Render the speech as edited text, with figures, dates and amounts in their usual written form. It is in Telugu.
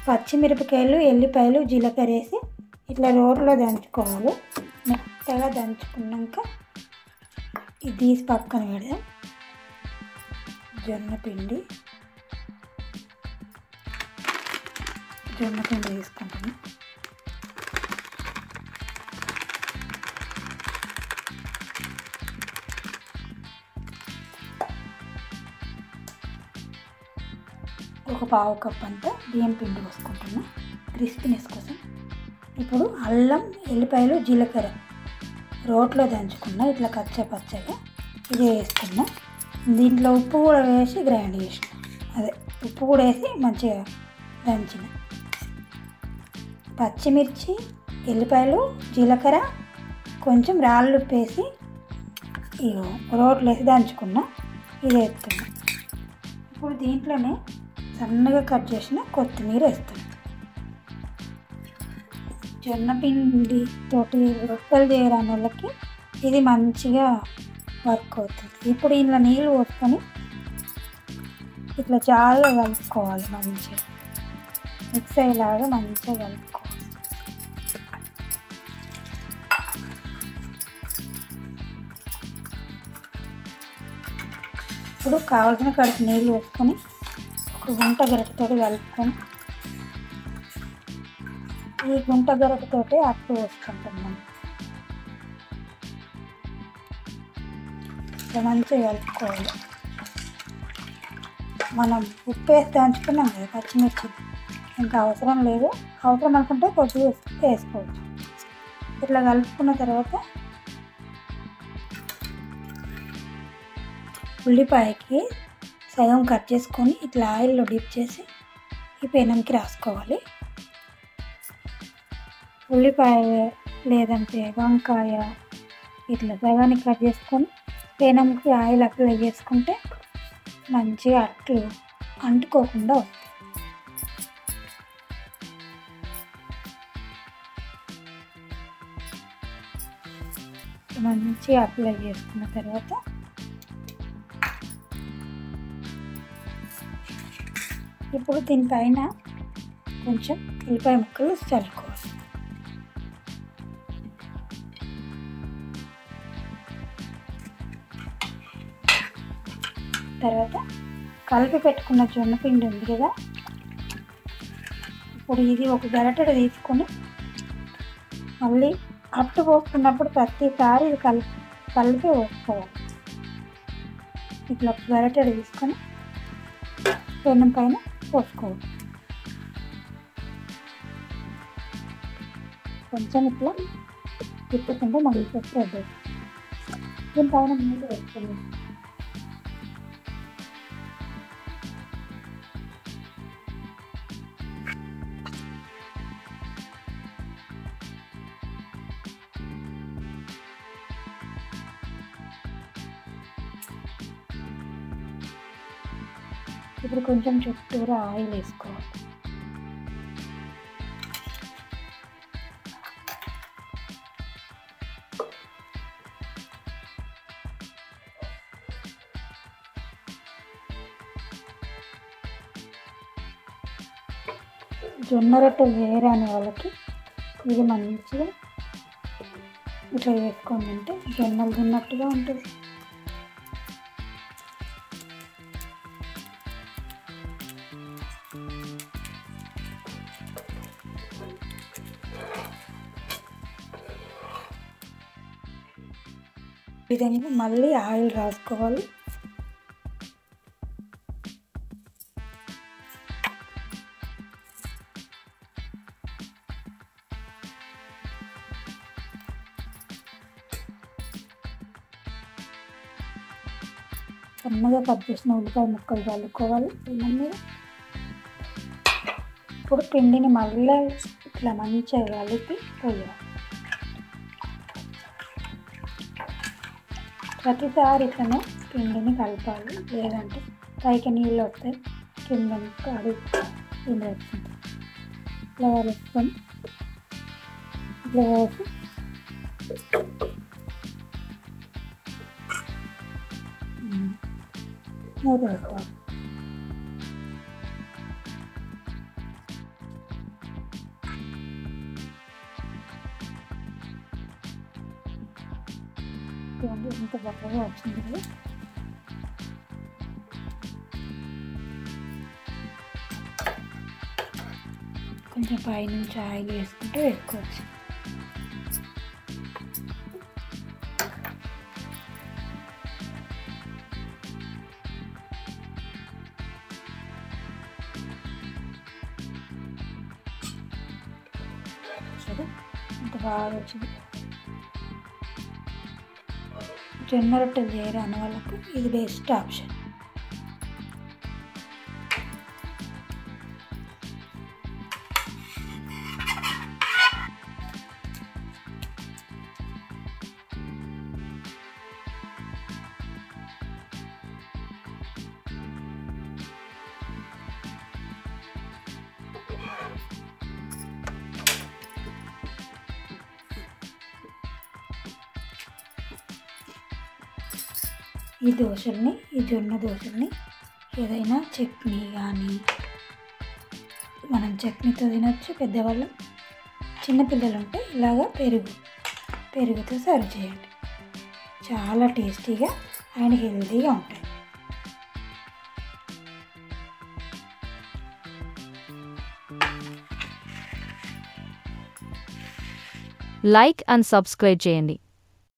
పచ్చిమిరపకాయలు, ఎల్లిపాయలు, జీలకర్ర వేసి ఇట్లా రోట్లో దంచుకోవాలి. మెత్తగా దంచుకున్నాక ఇది తీసి పక్కన పెడదాం. జొన్న పిండి తీసుకుంటాను. ఒక పావు కప్ అంతా బియ్యం పిండి పోసుకుంటున్నా క్రిస్పీనెస్ కోసం. ఇప్పుడు అల్లం, ఎల్లిపాయలు, జీలకర్ర రోట్లో దంచుకున్నా ఇట్లా పచ్చగా ఇది వేసుకున్నా. దీంట్లో ఉప్పు కూడా వేసి గ్రైండ్ చేసిన, ఉప్పు కూడా వేసి మంచిగా దంచిన. పచ్చిమిర్చి, ఎల్లిపాయలు, జీలకర్ర, కొంచెం రాళ్ళు ఉప్పు వేసి రోట్లో వేసి దంచుకున్నా. ఇది వేస్తున్నా. ఇప్పుడు దీంట్లోనే సన్నగా కట్ చేసిన కొత్తిమీర వేస్తాను. జొన్న పిండి తోటి రొట్టెలు చేయరాని వాళ్ళకి ఇది మంచిగా వర్క్ అవుతుంది. ఇప్పుడు ఇందులో నీళ్ళు పోసుకొని ఇట్లా చాలా కలుపుకోవాలి. మంచిగా మిక్స్ అయ్యేలాగా మంచిగా కలుపుకోవాలి. ఇప్పుడు కావాల్సిన కడుపు నీళ్ళు వేసుకొని ఒక గుంట గరిటెతో కలుపుకొని ఈ గుంట గరిటెతోటి అట్టు వేసుకుంటున్నాం. ఇట్లా మంచిగా కలుపుకోవాలి. మనం ఉప్పు వేసి దంచుకున్నాం కదా పచ్చిమిర్చి, ఇంకా అవసరం లేదు. అవసరం అనుకుంటే కొద్దిగా వేసుకోవచ్చు. ఇట్లా కలుపుకున్న తర్వాత ఉల్లిపాయకి సగం కట్ చేసుకొని ఇట్లా ఆయిల్లో డిప్ చేసి ఈ పెనంకి రాసుకోవాలి. ఉల్లిపాయ లేదంటే వంకాయ ఇట్లా సగానికి కట్ చేసుకొని పెనంకి ఆయిల్ అప్లై చేసుకుంటే మంచిగా అట్లు అంటుకోకుండా వస్తాయి. మంచిగా అప్లై చేసుకున్న తర్వాత ఇప్పుడు దీనిపైన కొంచెం ఉల్లిపాయ ముక్కలు చల్లుకోవాలి. తర్వాత కలిపి పెట్టుకున్న జొన్న పిండి ఉంది కదా, ఇప్పుడు ఇది ఒక గరిటెడు తీసుకొని మళ్ళీ అట్టు పోసుకున్నప్పుడు ప్రతిసారి ఇది కలిపి పోసుకోవాలి. ఇట్లా ఒక గరిటెడు తీసుకొని పెనం పైన పోసుకోవాలి. కొంచెం ఇట్లా తిప్పుకుంటే మళ్ళీ వస్తుంది. దీనిపైన నీళ్ళు వేసుకుని ఇప్పుడు కొంచెం చుట్టూరా ఆయిల్ వేసుకోవాలి. జొన్న రొట్టెలు చేయరాని వాళ్ళకి ఇది మంచిగా ఇట్లా వేసుకొని తింటే జొన్నలు తిన్నట్టుగా ఉంటుంది. విధంగా మళ్ళీ ఆయిల్ రాసుకోవాలి. సన్నగా కట్ చేసిన ఉల్లిపాయ ముక్కలు చల్లుకోవాలి పెనం మీద. ఇప్పుడు పిండిని మళ్ళీ ఇట్లా మంచిగా కలిపి పోయాలి. ప్రతిసారి ఇట్లనే పిండిని కలపాలి, లేదంటే పైకి నీళ్ళు వస్తాయి, కింద అడుగు కింద వస్తుంది. ఇట్లా కలుపుకొని ఇట్లా వేసి మూత వేసుకోవాలి. చూడండి ఎంత బాగా వచ్చింది కదా. కొంచెం పైనుంచి ఆయిల్ వేసుకుంటే వేసుకోవచ్చు. ఇంత బాగా వచ్చింది. జొన్న రొట్టెలు చేయరాని వాళ్ళకు ఇది బెస్ట్ ఆప్షన్. ఈ జొన్న దోశల్ని ఏదైనా చట్నీ కానీ మనం చట్నీతో తినచ్చు. పెద్దవాళ్ళు, చిన్నపిల్లలు ఉంటే ఇలాగా పెరుగుతో సర్వ్ చేయండి. చాలా టేస్టీగా అండ్ హెల్తీగా ఉంటాయి. లైక్ అండ్ సబ్స్క్రైబ్ చేయండి.